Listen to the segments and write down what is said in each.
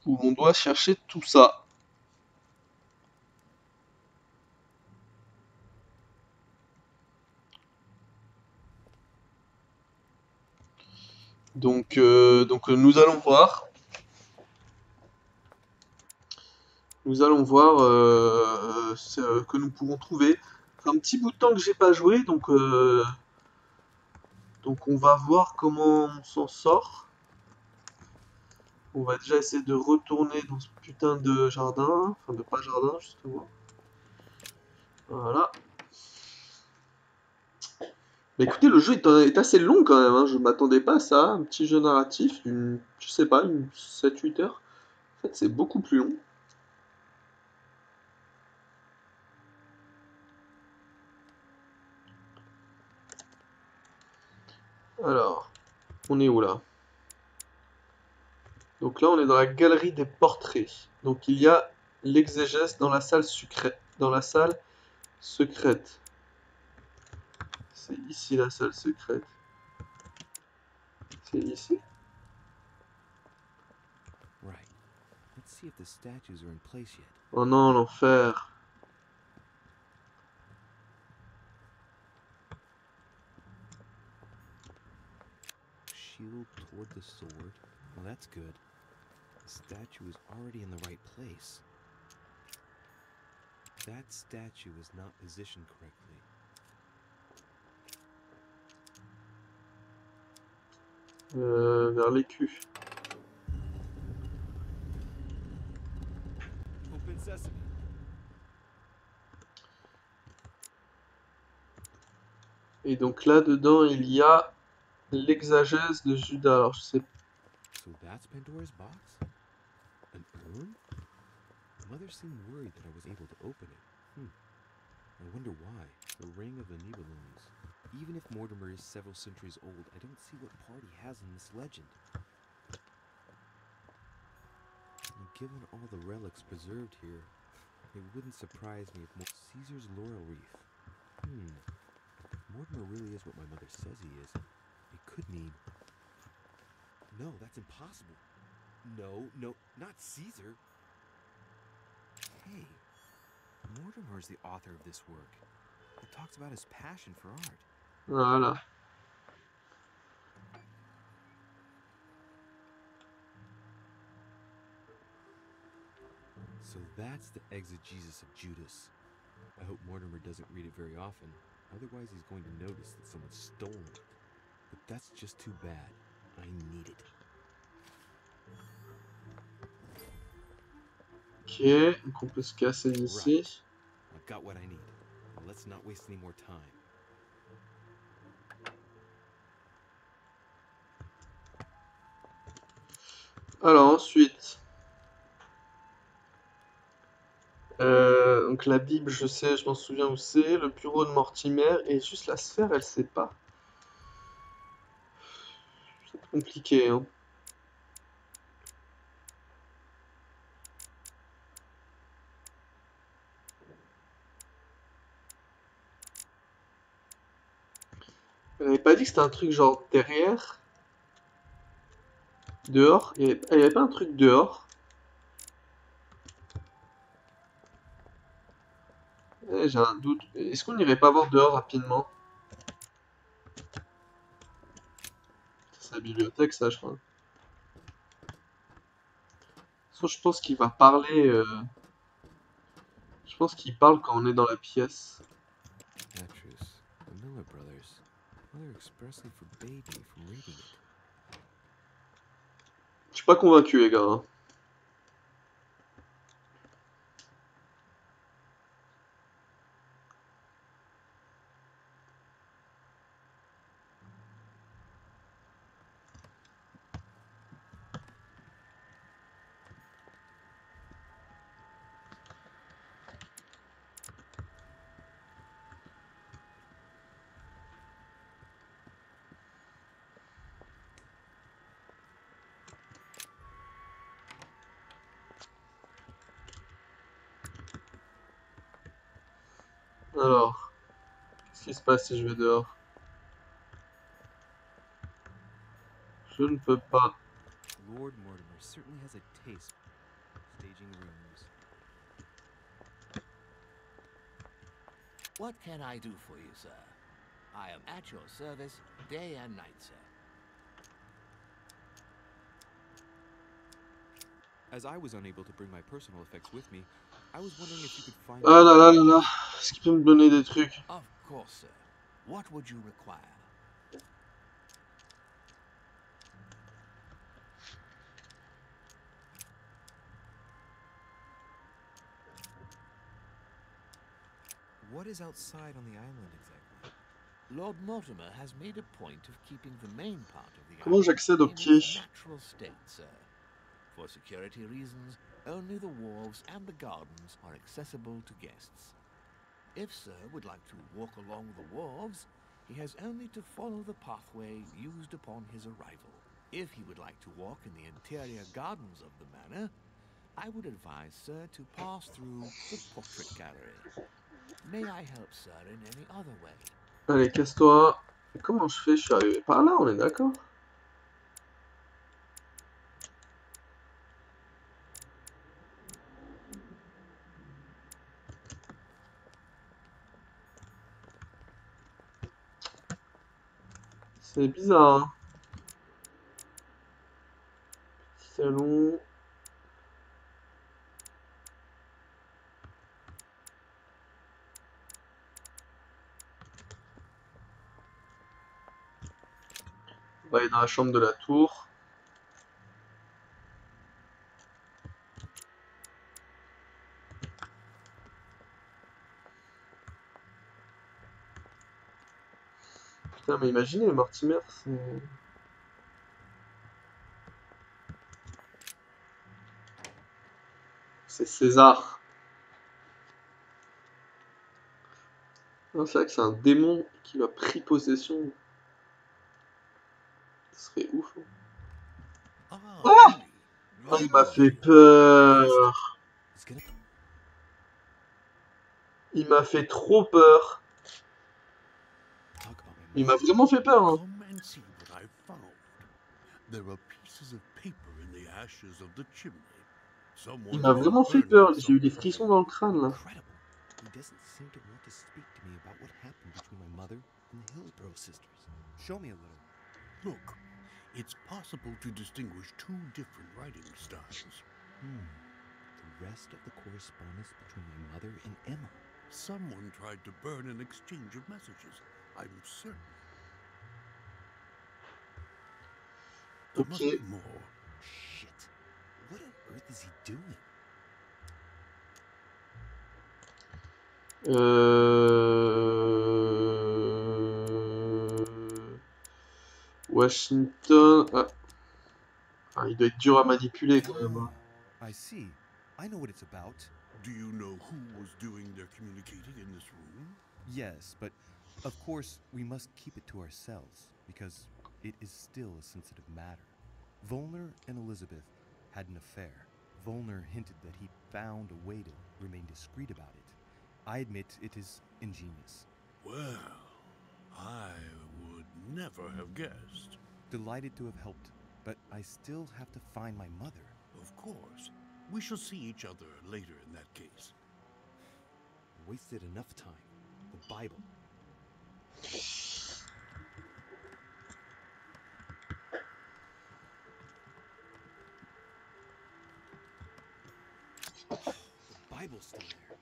où on doit chercher tout ça. Donc nous allons voir. Nous allons voir ce que nous pouvons trouver. Ça fait un petit bout de temps que j'ai pas joué, donc on va voir comment on s'en sort. On va déjà essayer de retourner dans ce putain de jardin, enfin de pas jardin justement. Voilà. Bah écoutez, le jeu est assez long quand même, hein. Je m'attendais pas à ça, un petit jeu narratif, je sais pas, une 7-8 heures. En fait, c'est beaucoup plus long. Alors, on est où là? Donc là, on est dans la galerie des portraits. Donc il y a l'exégèse dans la salle secrète. C'est ici la salle secrète. C'est ici? Oh non, l'enfer. Shield toward the sword. Well, that's good. The statue is already in the right place. That statue is not positioned correctly. Vers l'écu. Open sesame. Et donc là dedans il y a l'exagèse de Judas. Alors je sais. So that's Pandora's box? An urn? Mother seemed worried that I was able to open it. I wonder why. The ring of the Nibelungs. Even if Mortimer is several centuries old, I don't see what part he has in this legend. And given all the relics preserved here, it wouldn't surprise me if Caesar's laurel wreath. Mortimer really is what my mother says he is. It could mean... No, that's impossible. No, not Caesar. Hey, Mortimer is the author of this work. It talks about his passion for art. Voilà. So that's the exegesis of Judas. I hope Mortimer doesn't read it very often. Otherwise he's going to notice that someone's stolen it. But that's just too bad. I need it. Ok, donc on peut se casser d'ici. Right. I've got what I need. Now let's not waste any more time. Alors ensuite, donc la Bible, je sais, je m'en souviens où c'est. Le bureau de Mortimer et juste la sphère, elle sait pas. C'est compliqué, hein. Elle avait pas dit que c'était un truc genre derrière? Dehors? Il y avait pas un truc dehors? J'ai un doute. Est-ce qu'on n'irait pas voir dehors rapidement? C'est la bibliothèque, ça, je crois. De toute façon, je pense qu'il va parler. Je pense qu'il parle quand on est dans la pièce. Actress, the Miller brothers. Mother expressly forbade me from reading it. Je suis pas convaincu, les gars, hein. Alors, qu'est-ce qui se passe si je vais dehors? Je ne peux pas. Lord Mortimer certainly has a taste. staging rooms. What can I do for you, sir? I am at your service day and night, sir. As I was unable to bring my personal effects with me, I was wondering if you could find Ah là là là là. me. Est-ce qu'il peut me donner des trucs? Of course, sir. What would you require? What is outside on the island exactly? Lord Mortimer has made a point of keeping the main part of the Comment island j'accède au in quai? its natural state, sir. For security reasons, only the wharves and the gardens are accessible to guests. If Sir would like to walk along the wharves, he has only to follow the pathway used upon his arrival. If he would like to walk in the interior gardens of the manor, I would advise Sir to pass through the portrait gallery. May I help Sir in any other way? Allez, casse-toi. Comment je fais? Je suis arrivé par là, on est d'accord? C'est bizarre, hein? Petit salon. On va aller dans la chambre de la tour. Putain, mais imaginez, Mortimer, c'est... C'est César. Non, c'est vrai que c'est un démon qui a pris possession. Ce serait ouf, hein. Ah, Ah! really? Oh, Let il m'a me fait show you. peur. He's gonna. Il m'a fait trop peur. Tug on my Il m'a mother. vraiment fait peur, hein. Come and see what I've found. There are pieces of paper in the ashes of the chimney. Il Someone m'a was vraiment fait burning peur. J'ai eu des something frissons there. dans le crâne, là. Incredible. He doesn't seem to want to speak to me about what happened between my mother and the Hillsborough sisters. Show me a little. Look, it's possible to distinguish two different writing styles. The rest of the correspondence between my mother and Emma. Someone tried to burn an exchange of messages, I'm certain. There must Ok. be more. Shit. What on earth is he doing? Washington. Ah. Ah, il doit être dur à manipuler quand même, hein. Oh, I see. I know what it's about. Do you know who was doing their communicating in this room? Yes, but of course we must keep it to ourselves because it is still a sensitive matter. Volner and Elizabeth had an affair. Volner hinted that he found a way to remain discreet about it. I admit it is ingenious. Well, I would never have guessed. Delighted to have helped, but I still have to find my mother. Of course. We shall see each other later in that case. Wasted enough time. The Bible. The Bible's still there.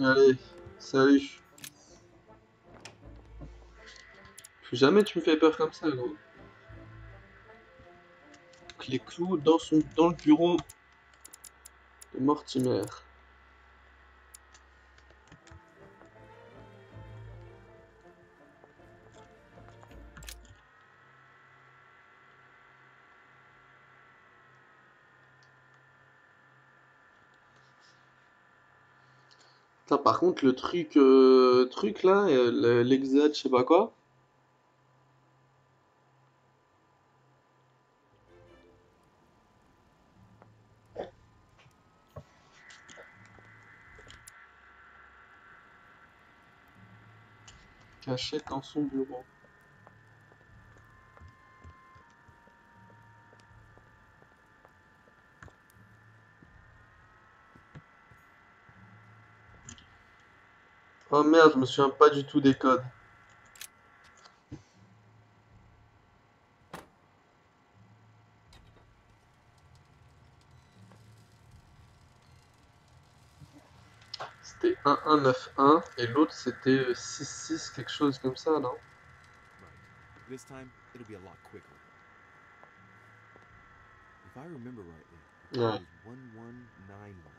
Allez, salut. Plus jamais tu me fais peur comme ça, gros. Donc, les clous dans le bureau de Mortimer. Putain, par contre, le truc là, l'exat, je sais pas quoi. Caché dans son bureau. Oh merde, je me souviens pas du tout des codes. C'était 1191 et l'autre c'était 66 quelque chose comme ça, non? Right. This time, it'll be a lot quicker. If I remember rightly, the Ouais, code is 1191.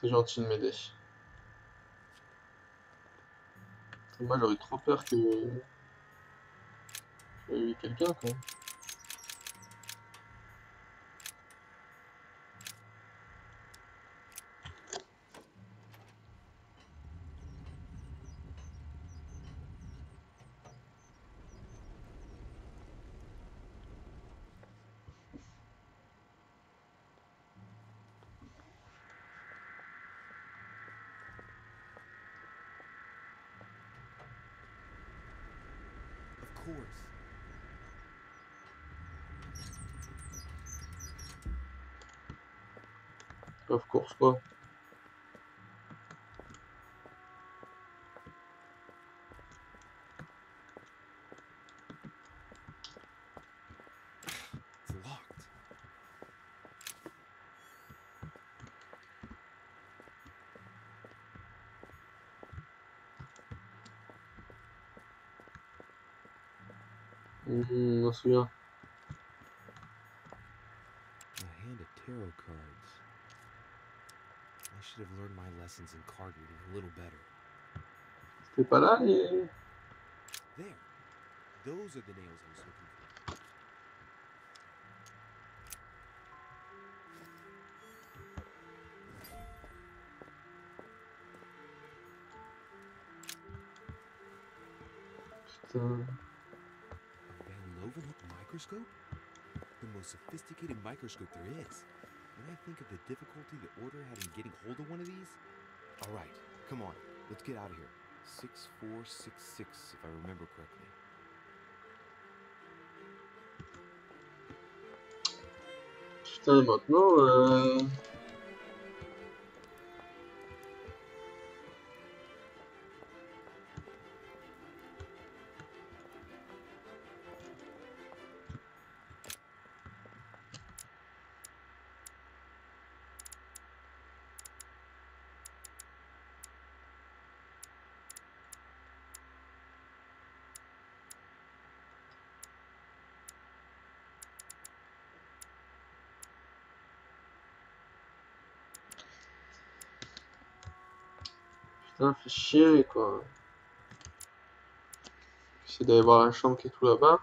c'est gentil de m'aider. Moi j'aurais trop peur qu'il y ait quelqu'un quoi. Of course. Of course quoi. It's locked. Je me souviens. A hand of tarot cards. I should have learned my lessons in card reading a little better. C'était pas là les... There. Those are the nails I was looking for. Putain. A Van Leeuwenhoek microscope? The most sophisticated microscope there is. When I think of the difficulty the Order had in getting hold of one of these... Alright, come on, let's get out of here. 6466, if I remember correctly. Putain, et maintenant... Putain, fait chier quoi. J'essaie d'aller voir la chambre qui est tout là-bas.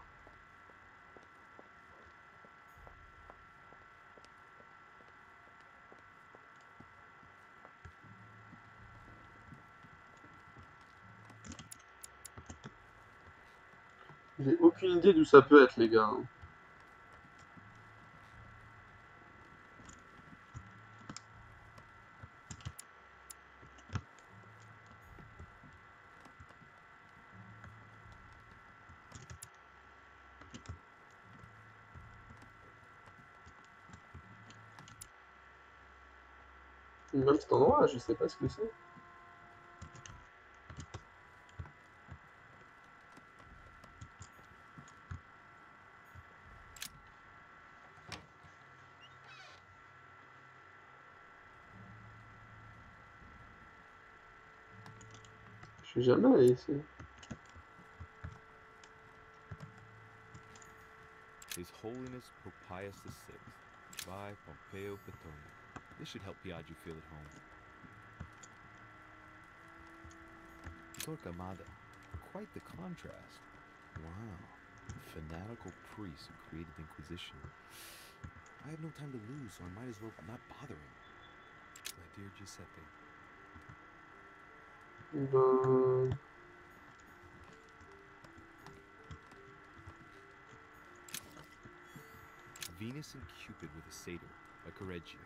J'ai aucune idée d'où ça peut être les gars. Même cet endroit, je sais pas ce que c'est. Je suis jamais allé ici. His Holiness Pope Pius VI, by Pompeo Petone. This should help Piaggio feel at home. Torquemada, quite the contrast. Wow, fanatical priest who created the Inquisition. I have no time to lose, so I might as well not bother him. My dear Giuseppe. Ben... Venus and Cupid with a satyr, by Correggio.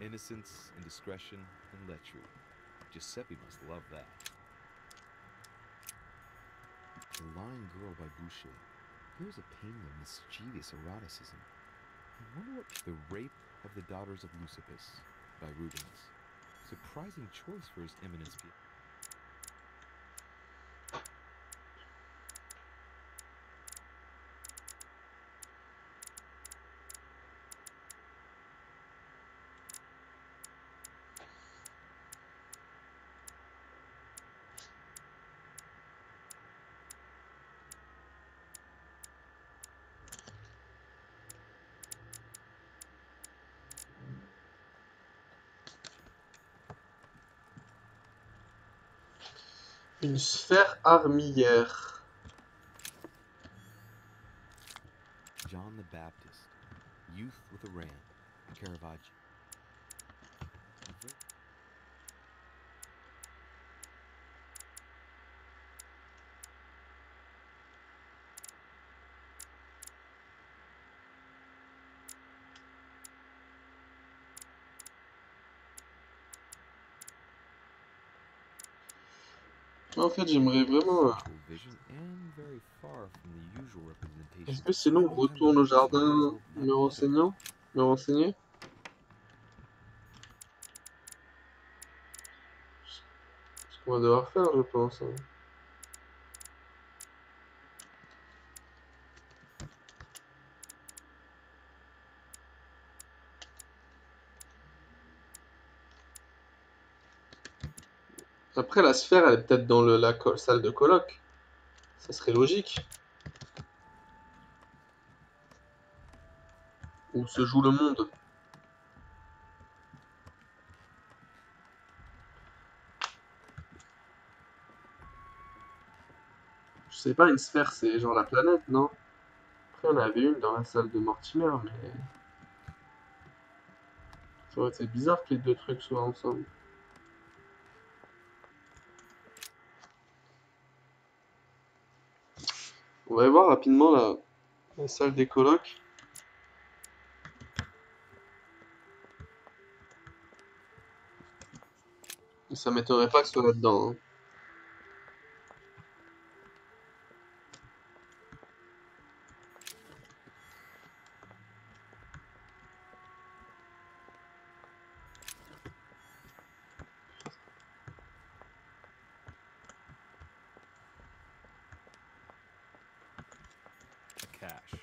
Innocence, indiscretion, and lechery. Giuseppe must love that. The Lying Girl by Boucher. Here's a painting of mischievous eroticism. I wonder what... The Rape of the Daughters of Leucippus by Rubens. surprising choice for His Eminence. Une sphère armillaire. John the Baptist, youth with a ram, Caravaggio. En fait, j'aimerais vraiment... Simple vision and very far from the usual representation. Est-ce que sinon on retourne au jardin me renseigner? Ce qu'on va devoir faire, je pense. Hein. Après, la sphère, elle est peut-être dans la salle de colloque. Ça serait logique. Où se joue le monde. Je sais pas, une sphère, c'est genre la planète, non? Après, on avait une dans la salle de Mortimer, mais... C'est bizarre que les deux trucs soient ensemble. On va aller voir rapidement la salle des colocs. Ça m'étonnerait pas que ce soit là-dedans. Hein. Cash.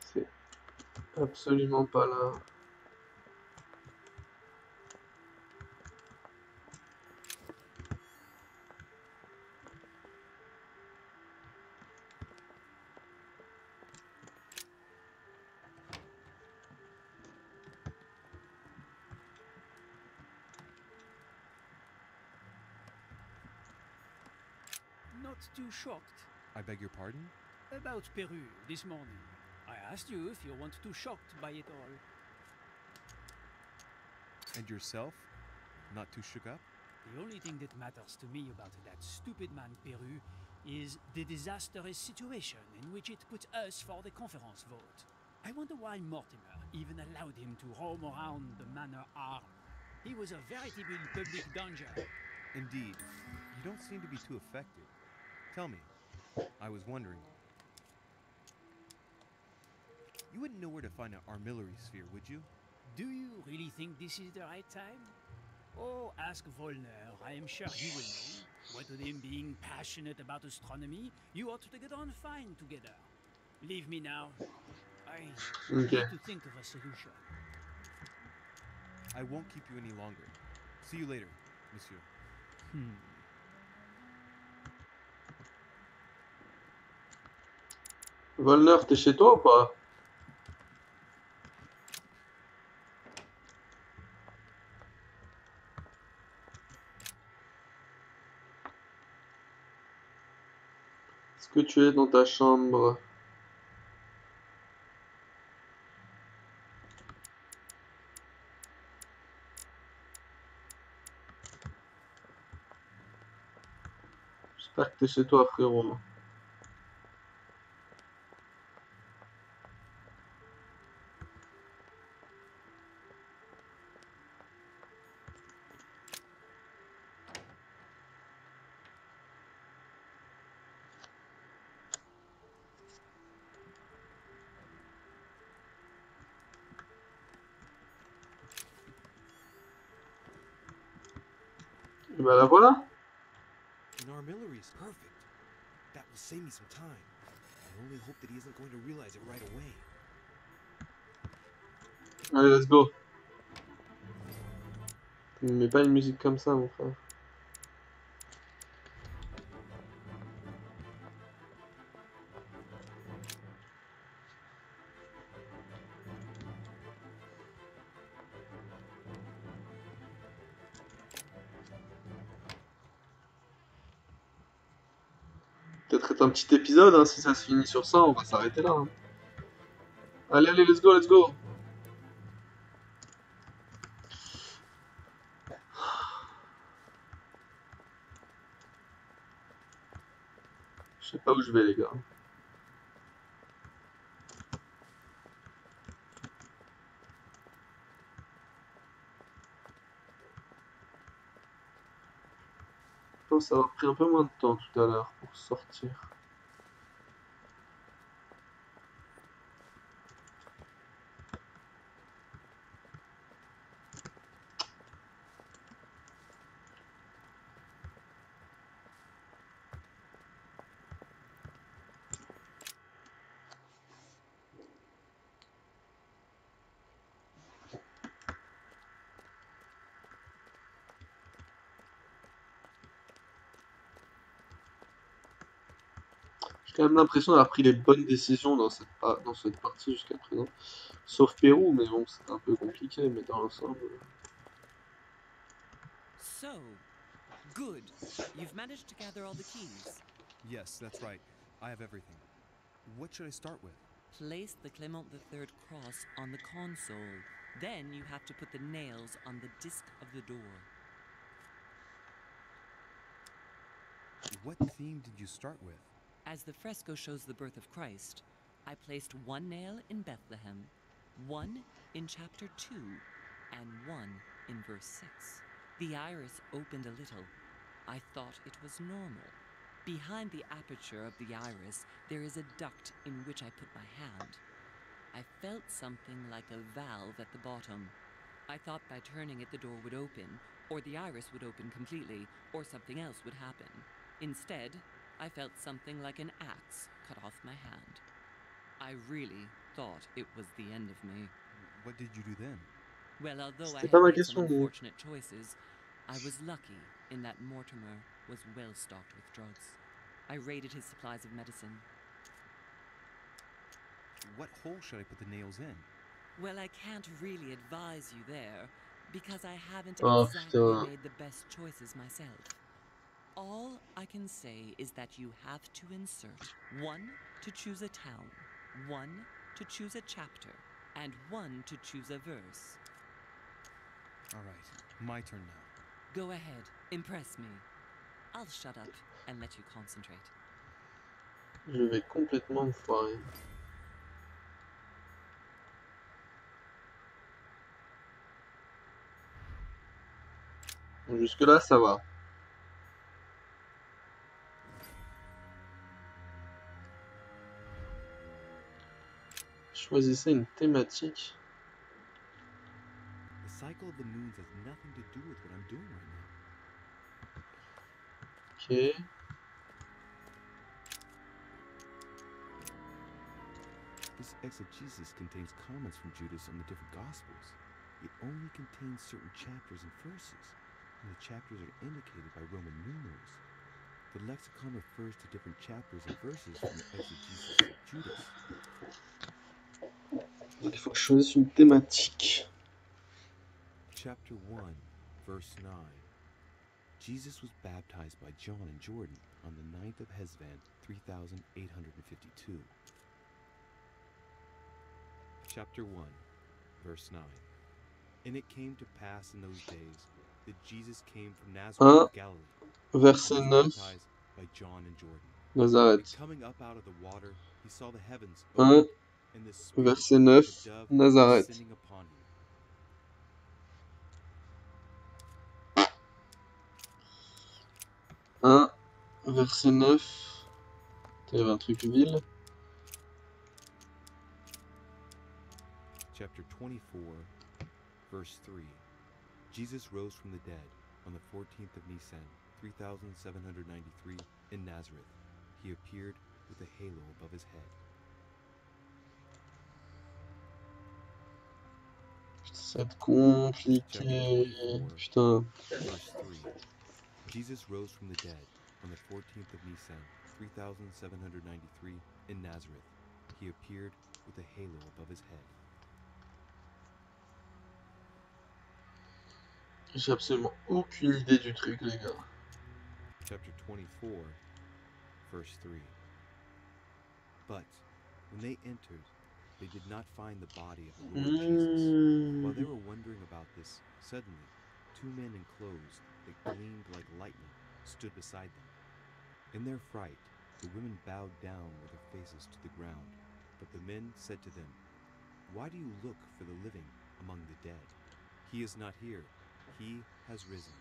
C'est absolument pas là. Not too shocked I beg your pardon? about Peru this morning. I asked you if you weren't too shocked by it all. And yourself? Not too shook up? The only thing that matters to me about that stupid man Peru is the disastrous situation in which it puts us for the conference vote. I wonder why Mortimer even allowed him to roam around the manor armed. He was a veritable public danger. Indeed. You don't seem to be too affected. Tell me. I was wondering. You wouldn't know where to find an armillary sphere, would you? Do you really think this is the right time? Oh, ask Volner. I am sure he will know. What with him being passionate about astronomy, you ought to get on fine together. Leave me now. I need to think of a solution. I won't keep you any longer. See you later, monsieur. Volner, t'es chez toi ou pas? Est-ce que tu es dans ta chambre? J'espère que t'es chez toi, frérot. Et bah la voilà. And our Millery is perfect. That will save me some time. I only hope that he isn't going to realize it right away. Allez, let's go. Mais pas une musique comme ça, mon frère. Peut-être être un petit épisode, hein, si ça se finit sur ça, on va s'arrêter là. Hein. Allez, allez, let's go, let's go. Je sais pas où je vais, les gars. Je pense avoir pris un peu moins de temps tout à l'heure pour sortir. J'ai quand même l'impression d'avoir pris les bonnes décisions dans cette partie jusqu'à présent. Sauf Pérou, mais bon, c'était un peu compliqué, mais dans l'ensemble... So, good. You've managed to gather all the keys. Yes, that's right. I have everything. What should I start with? Place the Clement III cross on the console. Then you have to put the nails on the disc of the door. What theme did you start with? As the fresco shows the birth of Christ, I placed one nail in Bethlehem, one in chapter 2, and one in verse 6. The iris opened a little. I thought it was normal. Behind the aperture of the iris, there is a duct in which I put my hand. I felt something like a valve at the bottom. I thought by turning it the door would open, or the iris would open completely, or something else would happen. Instead, I felt something like an axe cut off my hand. I really thought it was the end of me. What did you do then? Well, although I C'était pas had ma made some question, mais... unfortunate choices, I was lucky in that Mortimer was well stocked with drugs. I raided his supplies of medicine. What hole should I put the nails in? Well, I can't really advise you there, because I haven't Oh, exactly putain. made the best choices myself. All I can say is that you have to insert one to choose a town, one to choose a chapter, and one to choose a verse. All right, my turn now. Go ahead, impress me. I'll shut up and let you concentrate. Je vais complètement me foirer. Jusque-là, ça va. Choisissez une thématique. The cycle of the moons has nothing to do with what I'm doing right now. Ok. This exegesis contains comments from Judas on the different Gospels. It only contains certain chapters and verses, and the chapters are indicated by Roman numerals. The lexicon refers to different chapters and verses from the exegesis of Judas. Il faut que je choisisse une thématique. Chapter 1, verse 9. Jesus was baptized by John in Jordan on the 9th of Hesvan, 3852. Chapter 1, verse 9. And it came to pass in those days that Jesus came from Nazareth of Galilee, and Verset was 9. baptized by John in Jordan. Nazareth. And coming up out of the water, he saw the heavens 1. opened, and the Spirit Verset like 9. a dove Nazareth. descending upon him. 1. Verset 9. Il y avait un truc vil. Chapter 24, verse 3. Jesus rose from the dead, on the 14th of Nisan, 3793, in Nazareth, he appeared with a halo above his head. Ça va être Chapter compliqué. 24, Putain. verse 3. Jesus rose from the dead on the 14th of Nisan, 3793, in Nazareth. He appeared with a halo above his head. J'ai absolument aucune idée du truc, les gars. Chapter 24, verse 3. But when they entered, they did not find the body of the Lord Jesus. While they were wondering about this, suddenly 2 men in clothes that gleamed like lightning stood beside them. In their fright, the women bowed down with their faces to the ground. But the men said to them, "Why do you look for the living among the dead? He is not here. He has risen.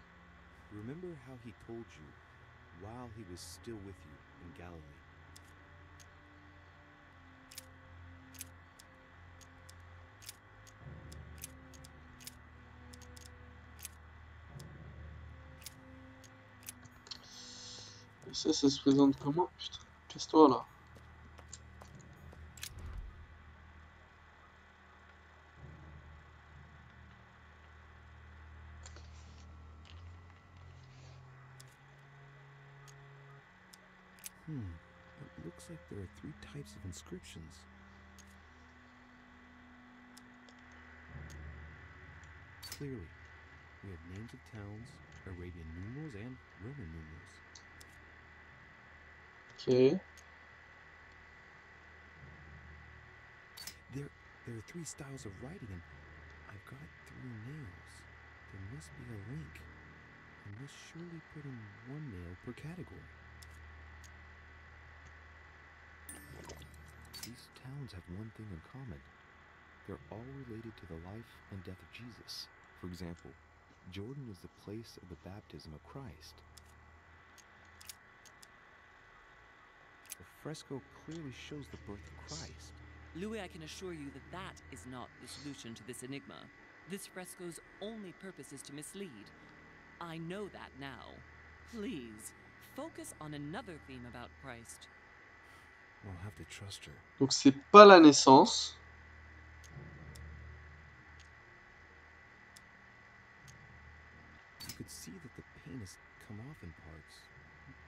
Remember how he told you while he was still with you in Galilee." Et ça se présente comment? Putain, casse-toi là. It looks like there are 3 types of inscriptions. Clearly, we have names of towns, Arabian numerals, and Roman numerals. Ok. There are 3 styles of writing, and I've got 3 nails. There must be a link. I must surely put in 1 nail per category. These towns have one thing in common. They're all related to the life and death of Jesus. For example, Jordan is the place of the baptism of Christ. The fresco clearly shows the birth of Christ. Louis, I can assure you that that is not the solution to this enigma. This fresco's only purpose is to mislead. I know that now. Please, focus on another theme about Christ. I'll have to trust her. Donc c'est pas la naissance. You could see that the paint has come off in parts.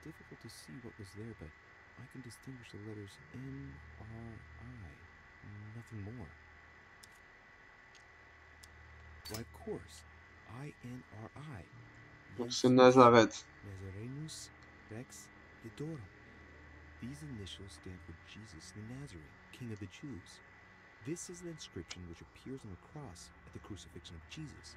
Difficult to see what was there, but I can distinguish the letters N-R-I. Nothing more. Why, of course. I-N-R-I. Donc c'est Nazareth. Nazarenus Rex Idorum. These initials stand for Jesus the Nazarene, King of the Jews. This is the inscription which appears on the cross at the crucifixion of Jesus.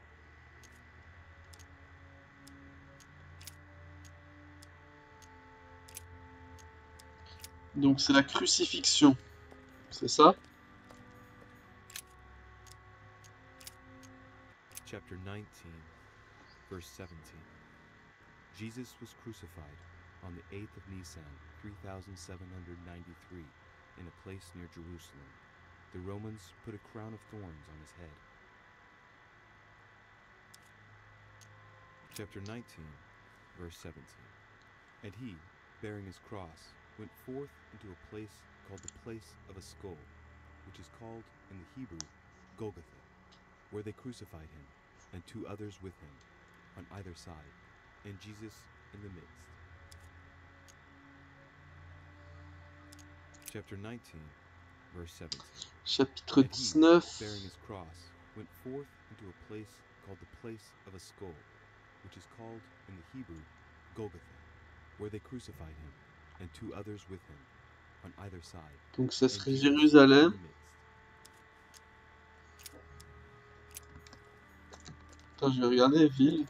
Donc c'est la crucifixion. C'est ça? Chapter 19, verse 17. Jesus was crucified on the 8th of Nisan, 3793, in a place near Jerusalem. The Romans put a crown of thorns on his head. Chapter 19, verse 17. And he, bearing his cross, went forth into a place called the place of a skull, which is called in the Hebrew Golgotha, where they crucified him, and 2 others with him, on either side, and Jesus in the midst. Chapter 19, verse 17. Chapitre And he, 19. bearing his cross, went forth into a place called the place of a skull, which is called in the Hebrew Golgotha, where they crucified him, and 2 others with him, on either side. Donc ça and serait Jesus in Jérusalem. the midst. Attends, je vais regarder ville.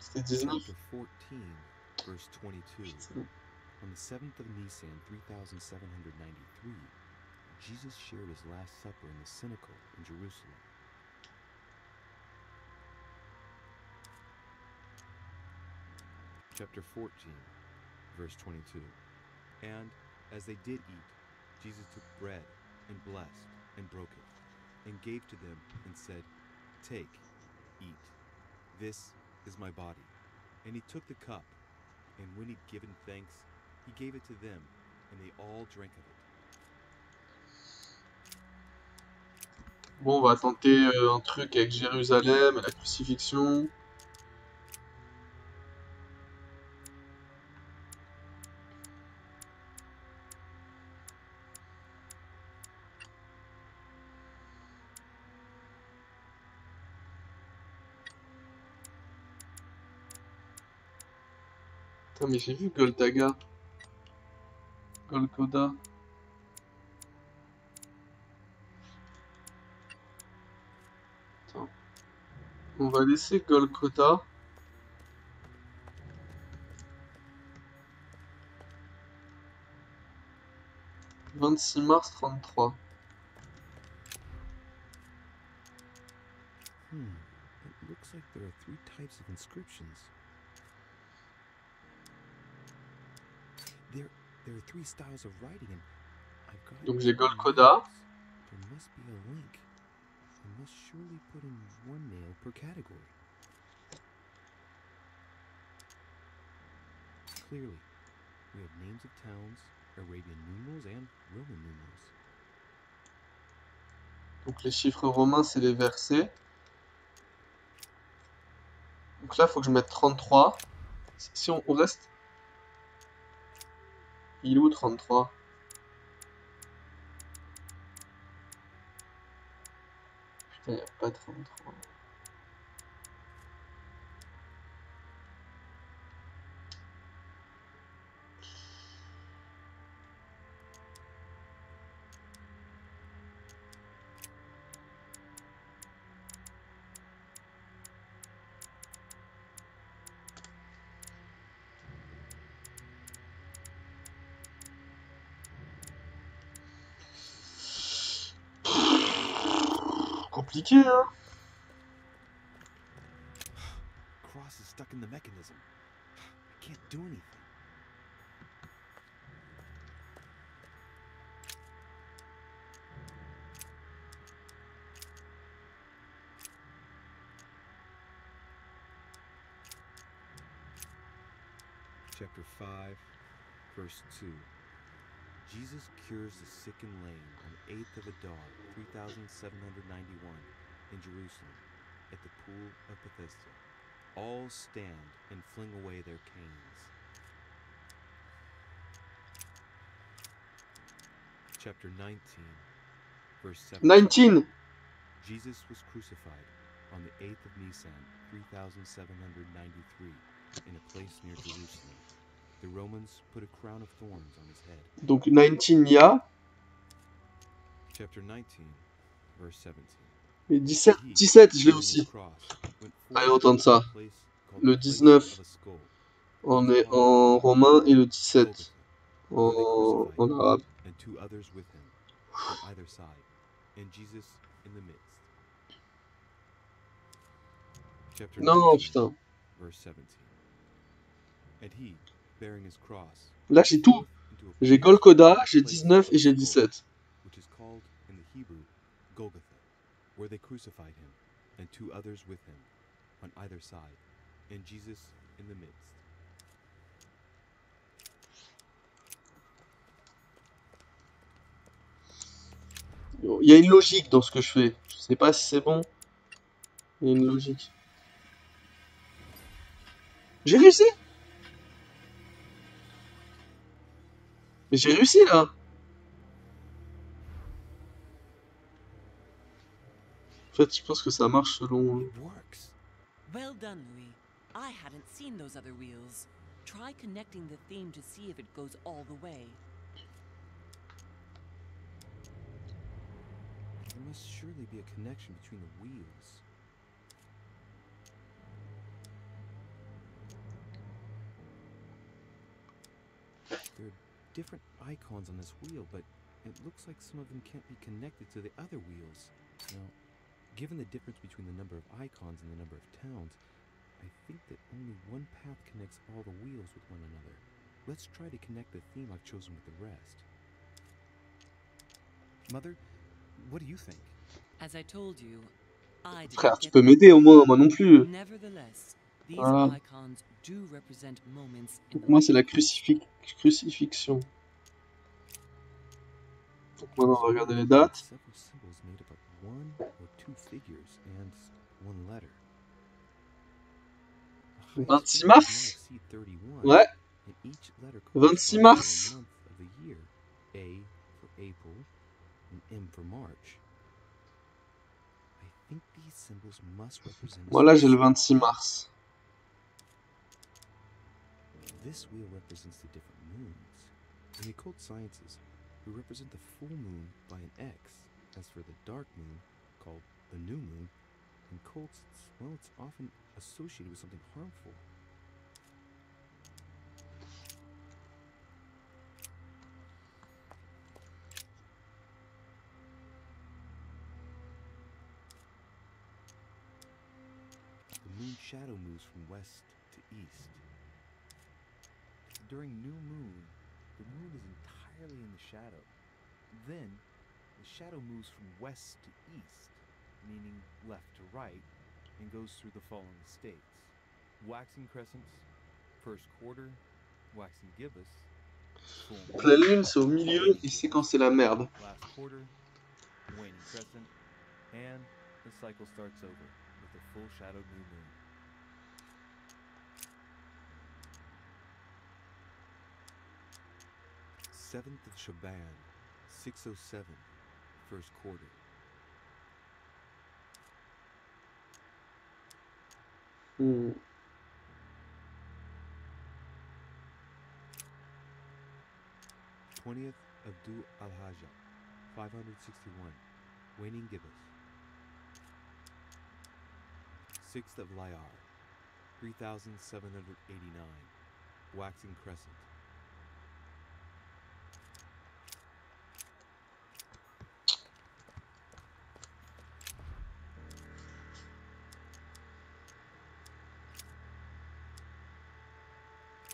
C'était 19. Chapter 14, verse 22. Putain. On the 7th of Nisan, 3793, Jesus shared his Last Supper in the synagogue in Jerusalem. Chapter 14, verse 22. And as they did eat, Jesus took bread and blessed and broke it, and gave to them, and said, "Take, eat. This is my body." And he took the cup, and when he'd given thanks, he gave it to them, and they all drank of it. Bon, on va tenter un truc avec Jérusalem et la crucifixion. Putain, mais j'ai vu Golgotha. Golgotha. Attends. On va laisser Golgotha. « 26 mars 33. It looks like there are 3 types of inscriptions. There are 3 styles of writing, and I've got Donc j'ai 3 Golgotha. nails. There must be a link. I must surely put in 1 nail per category. Clearly, we have names of towns, Arabian numerals, and Roman numerals. Donc les chiffres romains, c'est les versets. Donc là, il faut que je mette 33. Si on reste... Il est où 33? Putain, il n'y a pas 33. Compliqué, hein? Cross is stuck in the mechanism. I can't do anything. Chapter 5, verse 2. Jesus cures the sick and lame on the 8th of Adar, 3791, in Jerusalem, at the pool of Bethesda. All stand and fling away their canes. Chapter 19, verse 7. 19! Jesus was crucified on the 8th of Nisan, 3793, in a place near Jerusalem. The Romans put a crown of thorns on his head. Donc 19, il y a. Chapter 19, verse 17. Et 17, je l'ai aussi. Allez, on tente ça. Le 19, on est en romain, et le 17 en arabe. And 2 others with him on either side, and Jesus in the midst. Chapter Non, 19, putain. verse 17. And he, bearing his cross, Là, j'ai tout. J'ai Golgotha, j'ai 19 et j'ai 17. which is called in the Hebrew Golgotha, where they crucified him, and 2 others with him on either side, and Jesus in the midst. Il y a une logique dans ce que je fais. Je sais pas si c'est bon. Il y a une logique. J'ai réussi! Mais j'ai réussi là! En fait, je pense que ça marche selon. It works. Well done, Louis. I hadn't seen those other wheels. Try connecting the theme to see if it goes all the way. There must surely be a connection between the wheels. There are different icons on this wheel, but it looks like some of them can't be connected to the other wheels. Now, given the difference between the number of icons and the number of towns, I think that only one path connects all the wheels with one another. Let's try to connect the theme I've chosen with the rest. Mother, What do you think? As I told you, I didn't Frère, tu get peux that m'aider au moins, moi non far. plus. Nevertheless, these Voilà. icons do represent moments in Donc the moi, life c'est la of Christ. crucifixion. Donc I maintenant, was on va regarder les wondering dates. several symbols made up of one or two figures and one letter. The highest 26 figure does not mars? exceed 31, Ouais, and each letter 26 corresponds to a mars. month of the year. A for April, and M for March. I think these symbols must represent a Moi là, j'ai le specific 26 date. mars. This wheel represents the different moons. In the occult sciences, we represent the full moon by an X. As for the dark moon, called the new moon, in cults, it's often associated with something harmful. The moon shadow moves from west to east. During new moon, the moon is entirely in the shadow. Then, the shadow moves from west to east, meaning left to right, and goes through the following states: waxing crescents, first quarter, waxing gibbous, full Donc la moon, lune, c'est au milieu waning et c'est gibbous, quand c'est la merde. last quarter, waning crescent, and the cycle starts over with a full shadowed new moon. 7th of Shaban, 607, first quarter. Hmm. 20th of Du al-Hajjah, 561, waning gibbous. 6th of Layar, 3789, waxing crescent.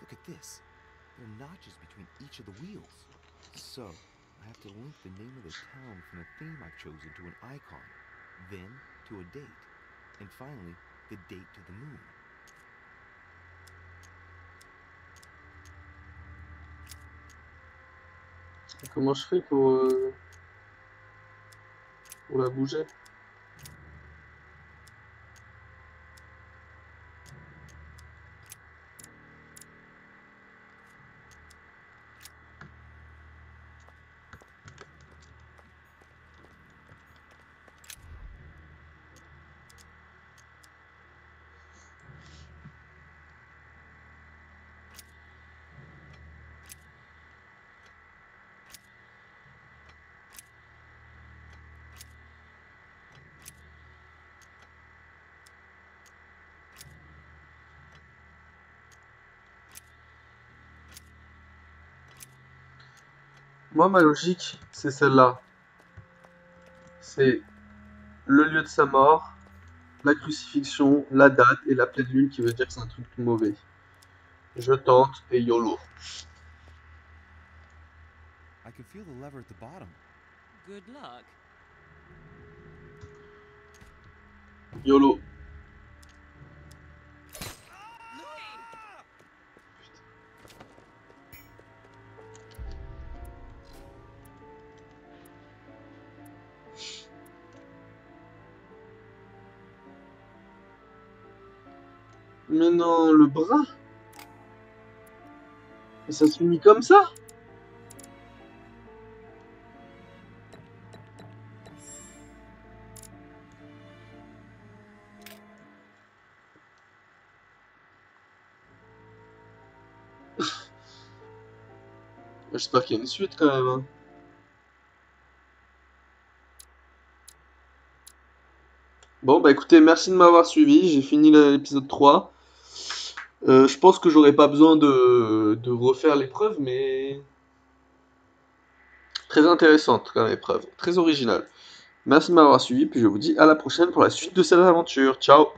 Look at this. There are notches between each of the wheels. So, I have to link the name of the town from the theme I've chosen to an icon, then to a date, and finally, the date to the moon. Comment je fais pour la bouger? Moi, ma logique, c'est celle-là. C'est le lieu de sa mort, la crucifixion, la date et la pleine lune qui veut dire que c'est un truc mauvais. Je tente et YOLO. I can feel the lever at the bottom. Good luck. YOLO. Mais non, le bras. Et ça se finit comme ça? J'espère qu'il y a une suite quand même, hein. Bon, bah écoutez, merci de m'avoir suivi. J'ai fini l'épisode 3. Je pense que j'aurais pas besoin de refaire l'épreuve, mais très intéressante comme épreuve, très originale. Merci de m'avoir suivi, puis je vous dis à la prochaine pour la suite de cette aventure. Ciao!